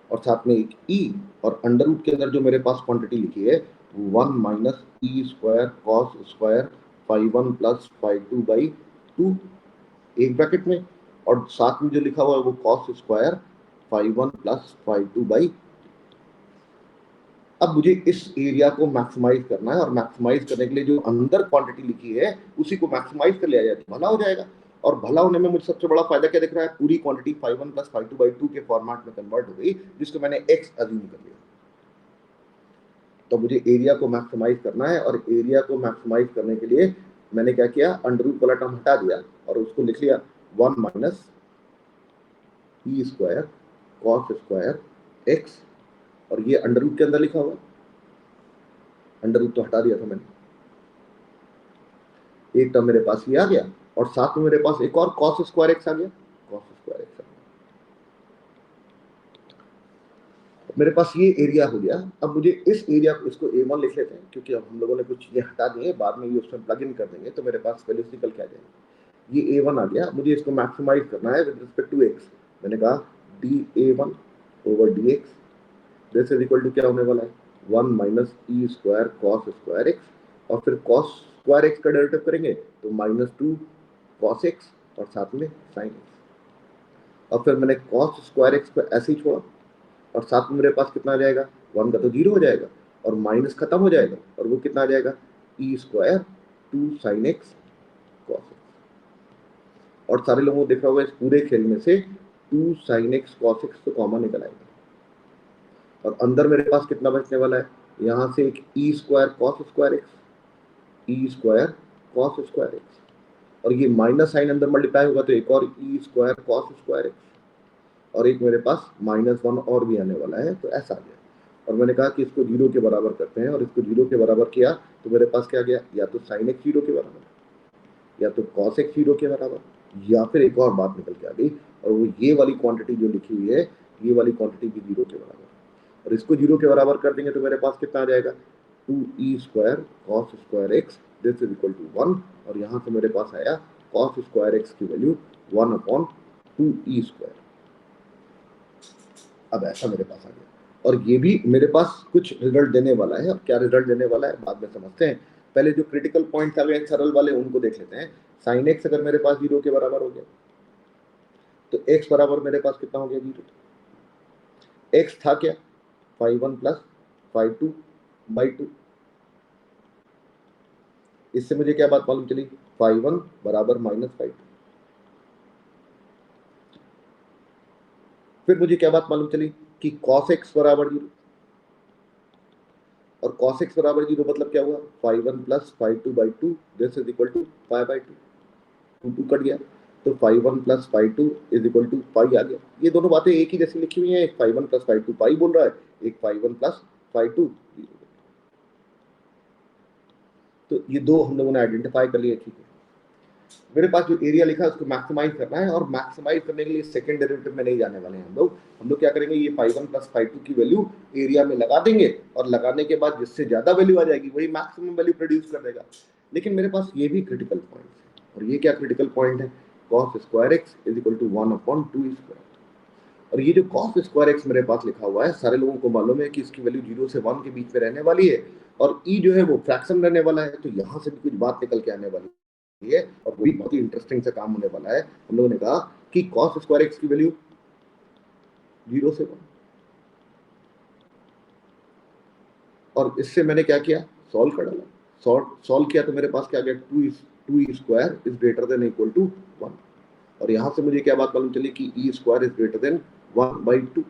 और साथ में एक ई और अंडर रूट के अंदर जो मेरे पास क्वांटिटी लिखी है 1 minus e square cos square phi1 plus phi2 by 2 एक ब्रैकेट में, और साथ में जो लिखा हुआ है वो cos square phi1 plus phi2 by. अब मुझे इस एरिया को मैक्सिमाइज करना है और मैक्सिमाइज करने के लिए जो अंदर क्वांटिटी लिखी है उसी को मैक्सिमाइज कर लिया जाए तो भला हो जाएगा। और भला होने में मुझे सबसे बड़ा फायदा क्या दिख रहा है, पूरी quantity phi1 plus phi2 by 2 के फॉर्मेट में कन्वर्ट हो गई, जिसको मैंने x अज्यूम कर लिया। तो मुझे एरिया को मैक्सिमाइज करना है और एरिया को मैक्सिमाइज करने के लिए मैंने क्या किया, अंडर रूट वाला टर्म हटा दिया और उसको लिख लिया 1 minus e square cos square x, और ये अंडर रूट के अंदर लिखा हुआ, अंडर रूट तो हटा दिया था मैंने, एक टर्म मेरे पास ये आ गया और साथ में मेरे पास एक और cos स्क्वायर एक्स आ गया, cos स्क्वायर एक्स आ गया। मेरे पास ये एरिया हो गया। अब मुझे इस एरिया को, इसको A1 लिख लेते हैं क्योंकि अब हम लोगों ने कुछ चीजें हटा दी है, बाद में ये उसमें प्लग इन कर देंगे तो मेरे पास वैल्यूज निकल के आ जाएंगे। ये A1 आ गया, मुझे इसको मैक्सिमाइज करना है विद रिस्पेक्ट टू x। मैंने कहा dA1 over dx this is equal to क्या होने वाला है 1 minus e square cos square x, और फिर कॉस स्क्वायर एक्स का डेरिवेटिव करेंगे तो -2 cos x और साथ में sin x, और फिर मैंने cos स्क्वायर एक्स को ऐसे ही छोड़ा और साथ में मेरे पास कितना आ जाएगा 1 का तो 0 हो जाएगा और माइनस खत्म हो जाएगा और वो कितना आ जाएगा E square 2 sin x cos x, और सारे लोगों को दिख रहा होगा इस पूरे खेल में से 2 sin x cos x तो कॉमन निकल आएगा और अंदर मेरे पास कितना बचने वाला है, यहाँ से एक ई स्क्वायर कॉस स्क्वायर एक्स, ई स्क्वायर कॉस स्क्वायर एक्स, और ये माइनस साइन अंदर मल्टीप्लाई होगा तो एक और ई स्क्वायर कॉस स्क्वायर एक्स, और एक मेरे पास -1 और भी आने वाला है, तो ऐसा आ गया। और मैंने कहा कि इसको 0 के बराबर करते हैं और इसको 0 के बराबर किया तो मेरे पास क्या गया, या तो साइन एक्स 0 के बराबर, या तो कॉस एक्स 0 के बराबर, या फिर एक और बात निकल के आ गई और वो ये वाली क्वांटिटी जो लिखी हुई है ये वाली क्वांटिटी भी 0 के बराबर, और इसको 0 के बराबर कर देंगे तो मेरे पास कितना आ जाएगा 2e square cos square x this is equal to 1, और यहाँ से मेरे पास आया कॉस स्क्वायर एक्स की वैल्यू 1/2e स्क्वायर। अब ऐसा मेरे पास आ गया और ये भी मेरे पास कुछ रिजल्ट देने वाला है। अब क्या रिजल्ट देने वाला है बाद में समझते हैं, पहले जो क्रिटिकल पॉइंट्स आ गए सरल वाले उनको देख लेते हैं। साइन एक्स अगर मेरे पास 0 के बराबर हो गया तो एक्स बराबर मेरे पास कितना हो गया 0, एक्स था क्या phi1 प्लस phi2 बाई 2, इससे मुझे क्या बात मालूम चली phi1 बराबर -phi2, फिर मुझे क्या बात मालूम चली कि cos x बराबर 0, और cos x बराबर 0 मतलब क्या हुआ phi1 plus phi2 by 2 this is equal to pi by 2, 2 cut गया तो phi1 plus phi2 is equal to pi आ गया। ये दोनों बातें एक ही जैसी लिखी हुई हैं, एक phi1 प्लस phi2 पाई बोल रहा है, एक phi1 प्लस phi2, तो ये दो हम लोगों ने आइडेंटिफाई कर लिए। ठीक है, मेरे पास जो एरिया लिखा है उसको मैक्सिमाइज करना है, और मैक्सिमाइज करने के लिए सेकंड डेरिवेटिव में नहीं जाने वाले हैं हम लोग क्या करेंगे, ये phi1 प्लस phi2 की वैल्यू एरिया में लगा देंगे और लगाने के बाद जिससे ज्यादा वैल्यू आ जाएगी वही मैक्सिमम वैल्यू प्रोड्यूस कर देगा। लेकिन मेरे पास ये भी क्रिटिकल पॉइंट है, और ये क्या क्रिटिकल पॉइंट है, cos square x is equal to 1/2 square, और ये जो cos स्क्वायर एक्स मेरे पास लिखा हुआ है सारे लोगों को मालूम है कि इसकी वैल्यू 0 से 1 के बीच में रहने वाली है, और ई जो है वो फ्रैक्शन रहने वाला है, तो यहाँ से भी कुछ बात निकल के आने वाली है और वही बहुत ही इंटरेस्टिंग सा काम होने वाला है। हम लोगों ने कहा कि cos स्क्वायर एक्स की वैल्यू 0 से 1, और इससे मैंने क्या किया सॉल्व कर डाला, सॉल्व किया तो मेरे पास क्या गया 2e square is greater than equal to 1, और यहाँ से मुझे क्या बात मालूम चली कि e square is greater then 1/2,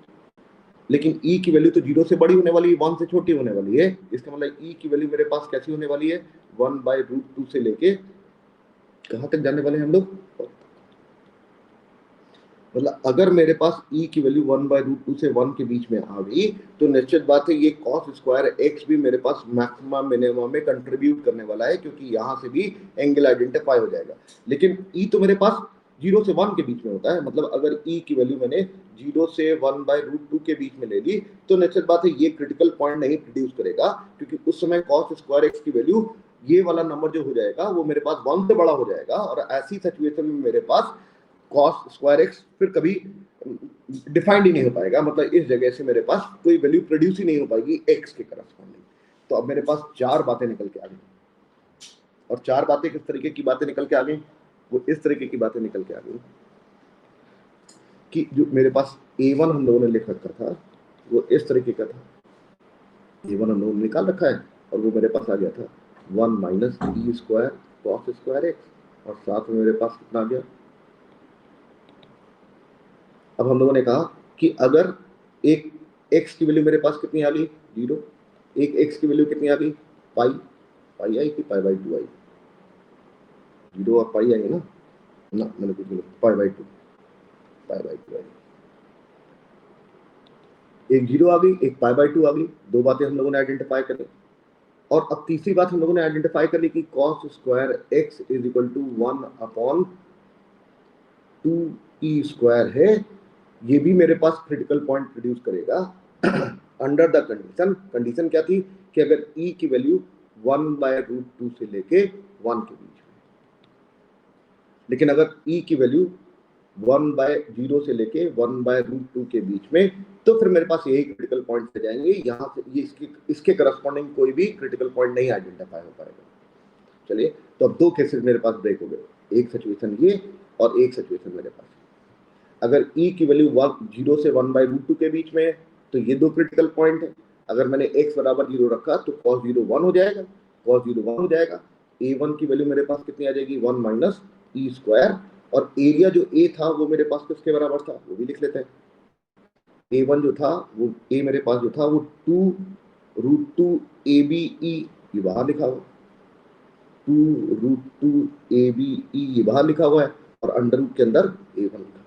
लेकिन e की वैल्यू तो 0 से बड़ी होने वाली है, 1 से छोटी होने वाली है, इसका मतलब e की वैल्यू मेरे पास कैसी होने वाली है 1/√2 से लेके कहाँ तक जाने वाले हैं हम लोग, मतलब अगर मेरे पास e की वैल्यू 1/√2 से 1 के बीच में आ गई तो निश्चित बात है ये cos स्क्वायर x भी मेरे पास मैक्सिमम मिनिमम में कंट्रीब्यूट करने वाला है, क्योंकि यहाँ से भी एंगल आइडेंटिफाई हो जाएगा। लेकिन e तो मेरे पास 0 से 1 के बीच में होता है, मतलब अगर e की वैल्यू मैंने 0 से 1/√2 के बीच में ले ली तो निश्चित बात है ये क्रिटिकल पॉइंट नहीं प्रोड्यूस करेगा, क्योंकि उस समय cos स्क्वायर x की वैल्यू ये वाला नंबर जो हो जाएगा वो मेरे पास 1 से बड़ा हो जाएगा, और ऐसी सिचुएशन में मेरे पास cos स्क्वायर x फिर कभी डिफाइंड ही नहीं हो पाएगा, मतलब इस जगह से मेरे पास कोई वैल्यू प्रोड्यूस ही नहीं हो पाएगी x के करस्पॉन्डिंग। तो अब मेरे पास चार बातें निकल के आ गई, और चार बातें किस तरीके की बातें निकल के आ गई, वो इस तरीके की बातें निकल के आ गई कि जो मेरे पास a1 हम लोगों ने लिख रखा था वो इस तरीके का था, a1 हम लोगों ने निकाल रखा है और वो मेरे पास आ गया था 1 minus e square cos square x, और साथ में मेरे पास कितना आ गया। अब हम लोगों ने कहा कि अगर एक x की वैल्यू मेरे पास कितनी आ गई 0, एक x की वैल्यू कितनी आ गई पाई, पाई आई कि पाई बाई 2 आई, 0 और पाई आई ना, मैंने कुछ नहीं, पाई बाई 2 आई, एक 0 आ गई एक पाई बाई 2 आ गई। दो बातें हम लोगों ने आइडेंटिफाई करी, और अब तीसरी बात हम लोगों ने आइडेंटिफाई कर ली कि cos square x is equal to 1/2e square है, ये भी मेरे पास क्रिटिकल पॉइंट प्रोड्यूस करेगा अंडर द कंडीशन। कंडीशन क्या थी कि अगर e की वैल्यू 1/√2 से लेके 1 के बीच में, लेकिन अगर e की वैल्यू 1/0 से लेके 1/√2 के बीच में, तो फिर मेरे पास यही क्रिटिकल पॉइंट आ जाएंगे। यहाँ से ये इसके करस्पॉन्डिंग कोई भी क्रिटिकल पॉइंट नहीं आइडेंटिफाई हो पाएगा। चलिए, तो अब दो केसेस मेरे पास ब्रेक हो गए, एक सिचुएशन ये और एक सिचुएशन मेरे पास अगर e की वैल्यू 0 से 1/√2 के बीच में है तो ये दो क्रिटिकल पॉइंट है। अगर मैंने x बराबर 0 रखा तो cos 0 1 हो जाएगा, cos 0 1 हो जाएगा। a1 की वैल्यू मेरे पास कितनी आ जाएगी 1 माइनस e स्क्वायर, और एरिया जो a था वो मेरे पास किसके बराबर था वो भी लिख लेते हैं। a1 जो था वो a मेरे पास जो था वो 2√2 ABE, ये बाहर लिखा हुआ 2√2 ABE ये बाहर लिखा हुआ है, और अंडर रूट के अंदर a1 लिखा,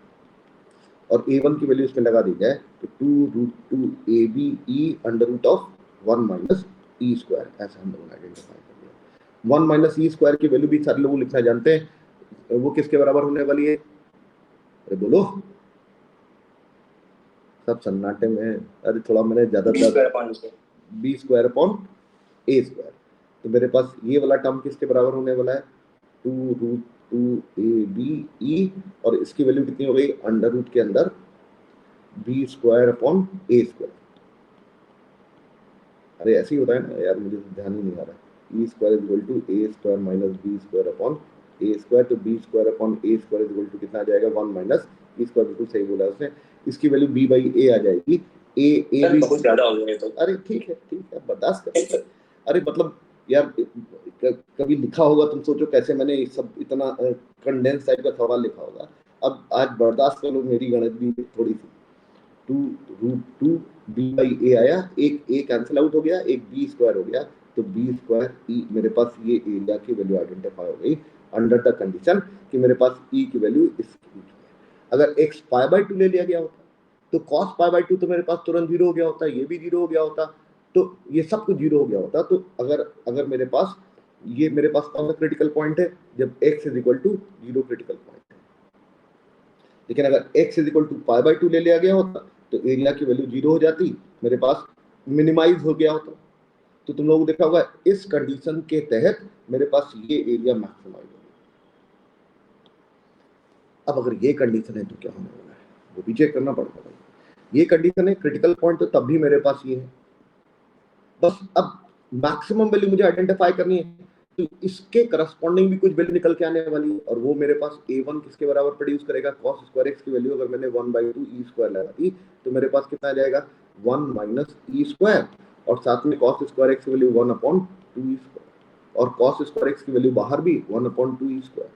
और a1 की वैल्यू इसमें लगा दी जाए तो 2√2 ABE under root of 1 minus e square, ऐसा हम लोगों ने आइडेंटिफाई कर लिया। 1 माइनस e स्क्वायर की वैल्यू भी सारे लोग लिखना जानते हैं, वो किसके बराबर होने वाली है, अरे बोलो सब सन्नाटे में, अरे थोड़ा मैंने ज्यादातर b square upon a square, तो मेरे पास ये वाला टर्म किसके बराबर होने वाला है 2√2 ABE, और इसकी वैल्यू कितनी हो गई अंडर रूट के अंदर b square upon a square. अरे ऐसे ही होता है ना यार, मुझे ध्यान ही नहीं आ रहा। e square is equal to a square minus b square upon a square, तो b square upon a square is equal to कितना आ जाएगा 1 माइनस e स्क्वायर, बिल्कुल सही बोला उसने। इसकी वैल्यू b बाई a आ जाएगी, a भी बहुत ज्यादा हो गया तो। अरे ठीक है बर्दाश्त कर। अरे मतलब यार कभी लिखा होगा, तुम सोचो कैसे मैंने सब इतना कंडेंस टाइप का सवाल लिखा होगा। अब आज बर्दाश्त कर लो, मेरी गणित भी थोड़ी सी 2√2 b बाई a आया, एक a कैंसिल आउट हो गया, एक b स्क्वायर हो गया, तो b स्क्वायर e मेरे पास ये एरिया की वैल्यू आइडेंटिफाई हो गई अंडर द कंडीशन कि मेरे पास e की वैल्यू इसके बीच में। अगर x π/2 ले लिया गया होता तो cos π/2 तो मेरे पास तुरंत 0 हो गया होता, ये भी 0 हो गया होता, तो ये सब कुछ 0 हो गया होता। तो अगर मेरे पास ये मेरे पास कौन सा क्रिटिकल पॉइंट है जब x is equal to 0 critical point है। लेकिन अगर x इज इक्वल टू π/2 ले लिया गया होता तो एरिया की वैल्यू 0 हो जाती, मेरे पास मिनिमाइज हो गया होता। तो तुम लोग देखा होगा इस कंडीशन के तहत मेरे पास ये एरिया मैक्सिमाइज हो गया। अब अगर ये कंडीशन है तो क्या होने वाला है वो भी चेक करना पड़ता है। ये कंडीशन है क्रिटिकल पॉइंट, तो तब भी मेरे पास ये है। बस अब मैक्सिमम वैल्यू मुझे आइडेंटिफाई करनी है, तो इसके करस्पॉन्डिंग भी कुछ वैल्यू निकल के आने वाली है, और वो मेरे पास a1 किसके बराबर प्रोड्यूस करेगा cos स्क्वायर x की वैल्यू अगर मैंने 1/2 e स्क्वायर लगा दी तो मेरे पास कितना आ जाएगा 1 माइनस e स्क्वायर, और साथ में cos स्क्वायर x की वैल्यू 1/2 e स्क्वायर, और cos स्क्वायर x की वैल्यू बाहर भी 1/2 e स्क्वायर,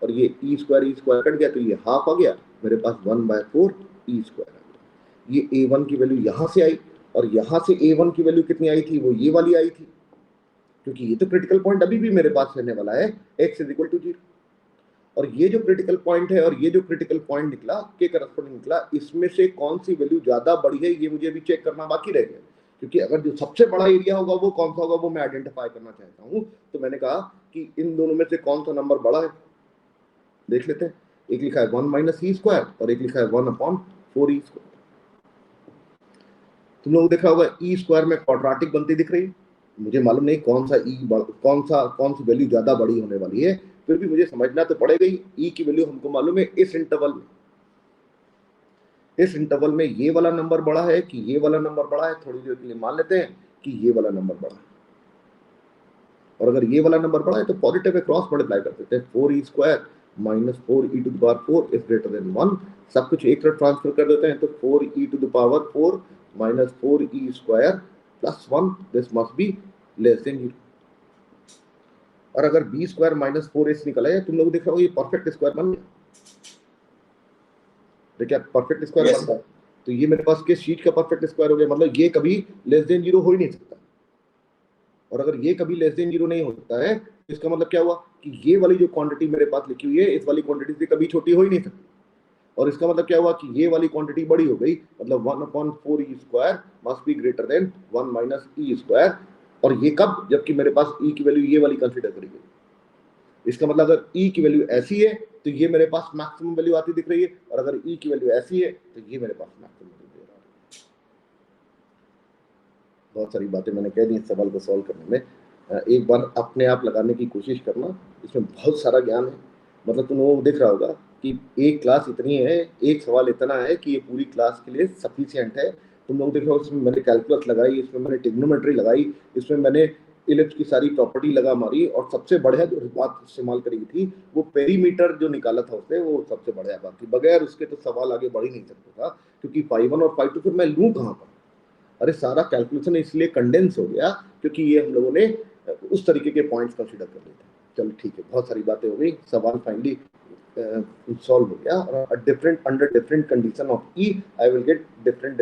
और ये e स्क्वायर कट गया तो ये हाफ आ गया, मेरे पास 1/4 e स्क्वायर आ गया। ये a1 की वैल्यू यहाँ से आई, और यहाँ से a1 की वैल्यू कितनी आई थी वो ये वाली आई थी, क्योंकि ये तो क्रिटिकल पॉइंट अभी भी मेरे पास रहने वाला है x इज इक्वल टू 0। और ये जो क्रिटिकल पॉइंट है और ये जो क्रिटिकल पॉइंट निकला के करस्पॉन्डिंग निकला, इसमें से कौन सी वैल्यू ज्यादा बड़ी है ये मुझे अभी चेक करना बाकी रह गया, क्योंकि अगर जो सबसे बड़ा एरिया होगा वो कौन सा होगा वो मैं आइडेंटिफाई करना चाहता हूँ। तो मैंने कहा कि इन दोनों में से कौन सा नंबर बड़ा है, देख लेते हैं। एक लिखा है 1 माइनस ई स्क्वायर और एक लिखा है 1/4 ई स्क्वायर। तुम लोग देख रहा होगा ई स्क्वायर में क्वाड्रेटिक बनती दिख रही है, मुझे मालूम नहीं कौन सी वैल्यू ज्यादा बड़ी होने वाली है, फिर भी मुझे समझना तो पड़ेगा ही। ई की वैल्यू हमको मालूम है इस इंटरवल में ये वाला नंबर बड़ा है कि ये वाला नंबर बड़ा है। थोड़ी देर के लिए मान लेते हैं कि ये वाला नंबर बड़ा है, और अगर ये वाला नंबर बड़ा है तो पॉजिटिव में क्रॉस मल्टीप्लाई कर देते हैं। 4 e square minus 4 e to the power 4 is greater than 1। सब कुछ एक तरफ ट्रांसफर कर देते हैं, तो 4 e to the power 4 minus 4 e square plus 1 this must be less than 0। और अगर बी स्क्वायर माइनस 4 निकला है, तुम लोग देख रहे हो ये परफेक्ट स्क्वायर बन गया। देखिए परफेक्ट स्क्वायर Yes. बनता है, तो ये मेरे पास किस शीट का परफेक्ट स्क्वायर हो गया, मतलब ये कभी लेस देन 0 हो ही नहीं सकता। और अगर ये कभी लेस देन 0 नहीं हो सकता है, तो इसका मतलब क्या हुआ कि ये वाली जो क्वांटिटी मेरे पास लिखी हुई है इस वाली क्वांटिटी से कभी छोटी हो ही नहीं सकती। और इसका मतलब क्या हुआ कि ये वाली क्वांटिटी बड़ी हो गई, मतलब 1/4 e square must be greater than 1 minus e square. और ये कब, जबकि मेरे पास ई की वैल्यू ये वाली कंसीडर करी गई। इसका मतलब अगर ई की वैल्यू ऐसी है तो ये मेरे पास मैक्सिमम वैल्यू आती दिख रही है, और अगर ई की वैल्यू ऐसी है तो ये मेरे पास मैक्सिमम वैल्यू दे रहा है। बहुत सारी बातें मैंने कह दी इस सवाल को सॉल्व करने में। एक बार अपने आप लगाने की कोशिश करना, इसमें बहुत सारा ज्ञान है। मतलब तुम लोगों को दिख रहा होगा कि एक क्लास इतनी है, एक सवाल इतना है कि ये पूरी क्लास के लिए सफिशिएंट है। तुम लोग देख रहे हो इसमें मैंने कैलकुलस लगाई, इसमें मैंने ट्रिग्नोमेट्री लगाई, इसमें मैंने इलिप्स की सारी प्रॉपर्टी लगा मारी, और सबसे बढ़िया जो बात इस्तेमाल करी थी वो पेरीमीटर जो निकाला था उसने, वो सबसे बढ़िया बात थी। बगैर उसके तो सवाल आगे बढ़ ही नहीं सकता था, क्योंकि फाई 1 और फाई 2 फिर मैं लूँ कहाँ पर। अरे सारा कैलकुलेशन इसलिए कंडेंस हो गया क्योंकि ये हम लोगों ने उस तरीके के पॉइंट्स कंसीडर कर लिए थे। चलो ठीक है, बहुत सारी बातें हो गई, सवाल फाइनली सॉल्व हो गया। और different under different condition of E I will get different